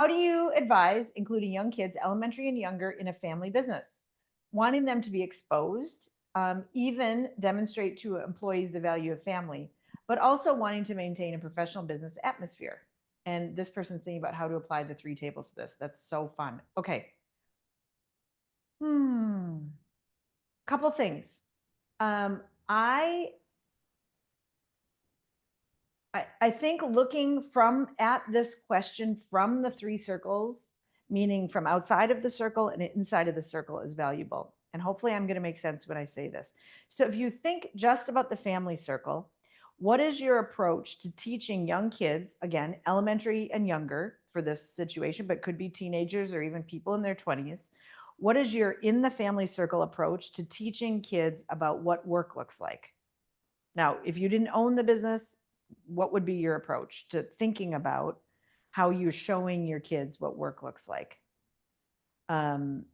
How do you advise including young kids, elementary and younger, in a family business? Wanting them to be exposed, even demonstrate to employees the value of family, but also wanting to maintain a professional business atmosphere. And this person's thinking about how to apply the three tables to this. That's so fun. Okay. Couple things. Um, I I think looking from at this question from the three circles, meaning from outside of the circle and inside of the circle, is valuable. And hopefully, I'm going to make sense when I say this. So, if you think just about the family circle, what is your approach to teaching young kids, again, elementary and younger for this situation, but could be teenagers or even people in their 20s? What is your in the family circle approach to teaching kids about what work looks like? Now, if you didn't own the business, what would be your approach to thinking about how you're showing your kids what work looks like? Um,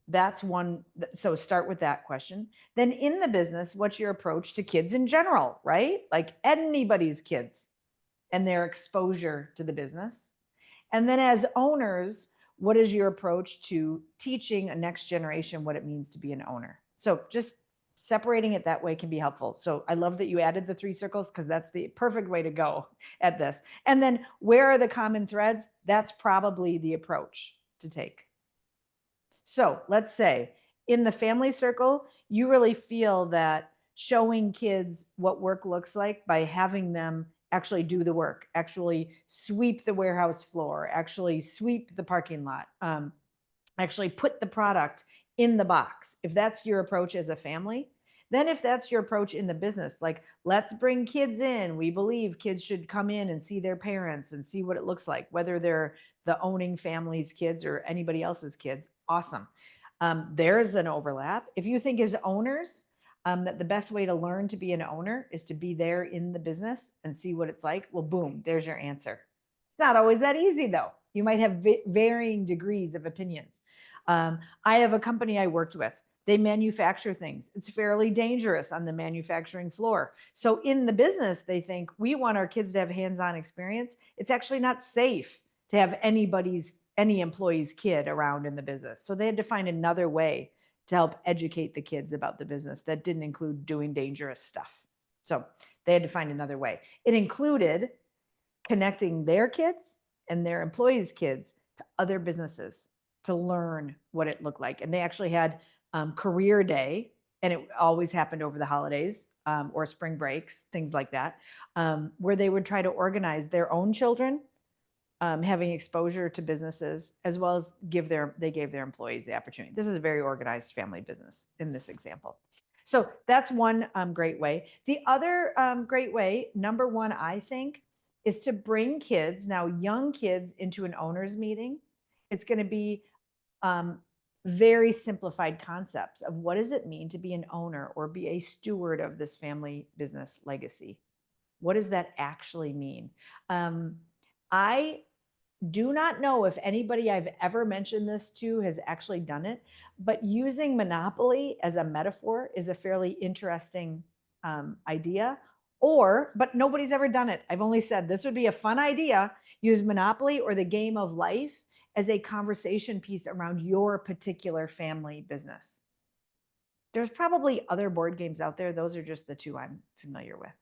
that's one. So start with that question. Then in the business, what's your approach to kids in general, right? Like anybody's kids and their exposure to the business. And then as owners, what is your approach to teaching a next generation what it means to be an owner? So just separating it that way can be helpful. So I love that you added the three circles because that's the perfect way to go at this. And then where are the common threads? That's probably the approach to take. So let's say in the family circle, you really feel that showing kids what work looks like by having them actually do the work, actually sweep the warehouse floor, actually sweep the parking lot, actually put the product in the box. If that's your approach as a family, then if that's your approach in the business, like let's bring kids in, we believe kids should come in and see their parents and see what it looks like, whether they're the owning family's kids or anybody else's kids. Awesome. There's an overlap. If you think as owners, that the best way to learn to be an owner is to be there in the business and see what it's like, well, boom, there's your answer. It's not always that easy, though. You might have varying degrees of opinions. I have a company I worked with. They manufacture things. It's fairly dangerous on the manufacturing floor. So in the business, they think we want our kids to have hands-on experience. It's actually not safe to have any employee's kid around in the business. So they had to find another way to help educate the kids about the business that didn't include doing dangerous stuff. So they had to find another way. It included connecting their kids and their employees' kids to other businesses to learn what it looked like. And they actually had career day, and it always happened over the holidays or spring breaks, things like that, where they would try to organize their own children having exposure to businesses, as well as they gave their employees the opportunity. This is a very organized family business in this example. So that's one great way. The other great way, number one, I think, is to bring kids, now young kids, into an owner's meeting. It's going to be very simplified concepts of what does it mean to be an owner or be a steward of this family business legacy. What does that actually mean? I do not know if anybody I've ever mentioned this to has actually done it, but using Monopoly as a metaphor is a fairly interesting idea. But nobody's ever done it. I've only said this would be a fun idea. Use Monopoly or the game of life as a conversation piece around your particular family business. There's probably other board games out there. Those are just the two I'm familiar with.